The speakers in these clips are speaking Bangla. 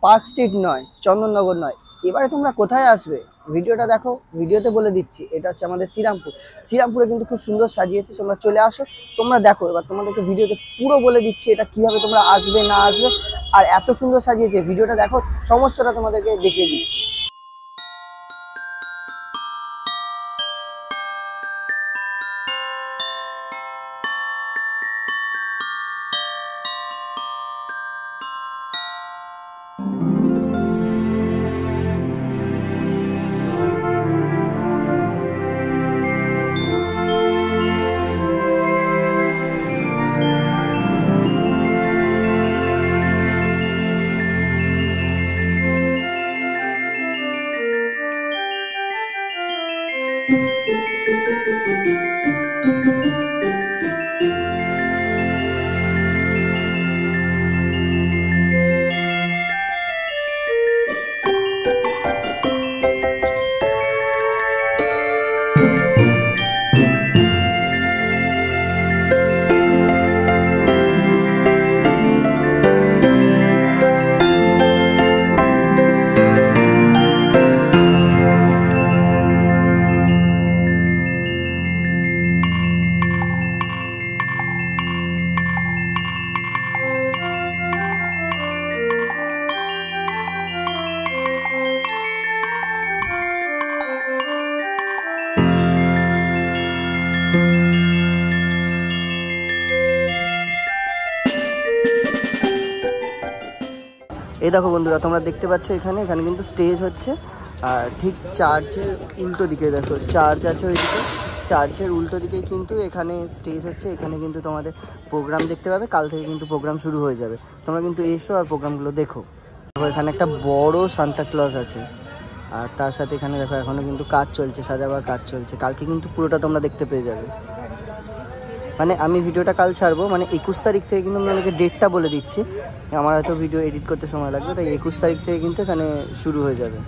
পার্ক স্ট্রিট নয়, চন্দননগর নয়, এবারে তোমরা কোথায় আসবে ভিডিওটা দেখো, ভিডিওতে বলে দিচ্ছি। এটা হচ্ছে আমাদের শ্রীরামপুর। শ্রীরামপুরে কিন্তু খুব সুন্দর সাজিয়েছে, তোমরা চলে আসো, তোমরা দেখো। এবার তোমাদেরকে ভিডিওতে পুরো বলে দিচ্ছি এটা কিভাবে তোমরা আসবে না আসবে। আর এত সুন্দর সাজিয়েছে, ভিডিওটা দেখো, সমস্তটা তোমাদেরকে দেখিয়ে দিচ্ছি। এই দেখো বন্ধুরা, তোমরা দেখতে পাচ্ছ এখানে কিন্তু স্টেজ হচ্ছে। আর ঠিক চার্চের উল্টো দিকে দেখো, চার্চ আছে ওইদিকে, চার্চের উল্টো দিকেই কিন্তু এখানে স্টেজ হচ্ছে। এখানে কিন্তু তোমাদের প্রোগ্রাম দেখতে পাবে, কাল থেকে কিন্তু প্রোগ্রাম শুরু হয়ে যাবে। তোমরা কিন্তু এসো আর প্রোগ্রামগুলো দেখো। এখানে একটা বড় সান্তা ক্লজ আছে, আর তার সাথে এখানে দেখো এখনো কিন্তু কাজ চলছে, সাজাবার কাজ চলছে। কালকে কিন্তু পুরোটা তোমরা দেখতে পেয়ে যাবে। মানে আমি ভিডিওটা কাল ছাড়বো, মানে 21 তারিখ থেকে কিন্তু আমি অনেকে ডেটটা বলে দিচ্ছি, আমার হয়তো ভিডিও এডিট করতে সময় লাগবে, তাই 21 তারিখ থেকে কিন্তু এখানে শুরু হয়ে যাবে।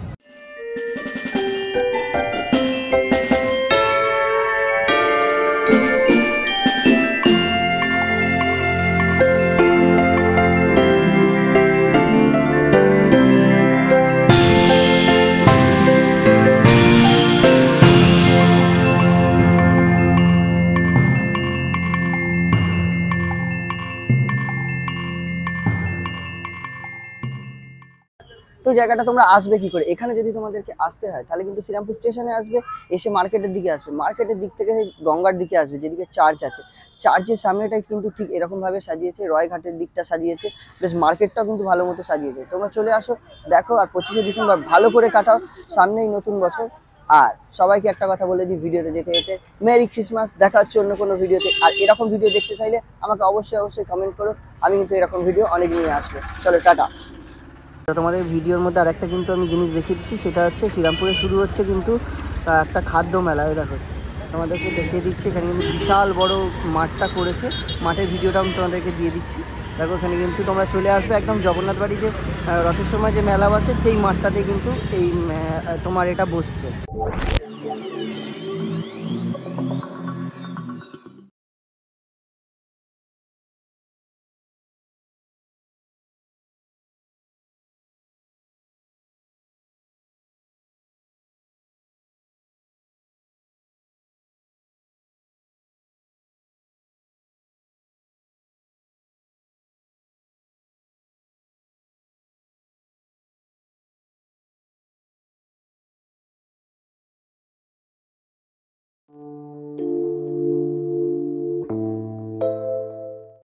তো জায়গাটা তোমরা আসবে কি করে? এখানে যদি তোমাদেরকে আসতে হয় তাহলে কিন্তু শ্রীরামপুর স্টেশনে আসবে, এসে মার্কেটের দিকে আসবে, মার্কেটের দিক থেকে গঙ্গার দিকে আসবে, যেদিকে চার্চ আছে। চার্চের সামনেটাই কিন্তু ঠিক এরকম ভাবে সাজিয়েছে, রয়ঘাটের দিকটা সাজিয়েছে, বেশ মার্কেটটাও কিন্তু ভালো মতো সাজিয়েছে। তোমরা চলে আসো, দেখো, আর 25শে ডিসেম্বর ভালো করে কাটাও, সামনেই নতুন বছর। আর সবাইকে একটা কথা বলে দিই ভিডিওতে যেতে যেতে, মেরি ক্রিসমাস। দেখা হচ্ছে অন্য কোনো ভিডিওতে। আর এরকম ভিডিও দেখতে চাইলে আমাকে অবশ্যই কমেন্ট করো, আমি কিন্তু এরকম ভিডিও অনেক নিয়ে আসবো। চলো, টাটা। তোমাদের ভিডিওর মধ্যে আরেকটা কিন্তু আমি জিনিস দেখিয়ে দিচ্ছি, সেটা হচ্ছে শ্রীরামপুরে শুরু হচ্ছে কিন্তু একটা খাদ্য মেলা। দেখো, তোমাদেরকে দেখিয়ে দিচ্ছি, এখানে কিন্তু বিশাল বড় মাঠটা করেছে, মাঠের ভিডিওটা আমি তোমাদেরকে দিয়ে দিচ্ছি। দেখো, এখানে কিন্তু তোমরা চলে আসবে, একদম জগন্নাথ বাড়ি যে রথের সময় যে মেলা বসে সেই মাঠটাতে কিন্তু এই তোমার এটা বসছে।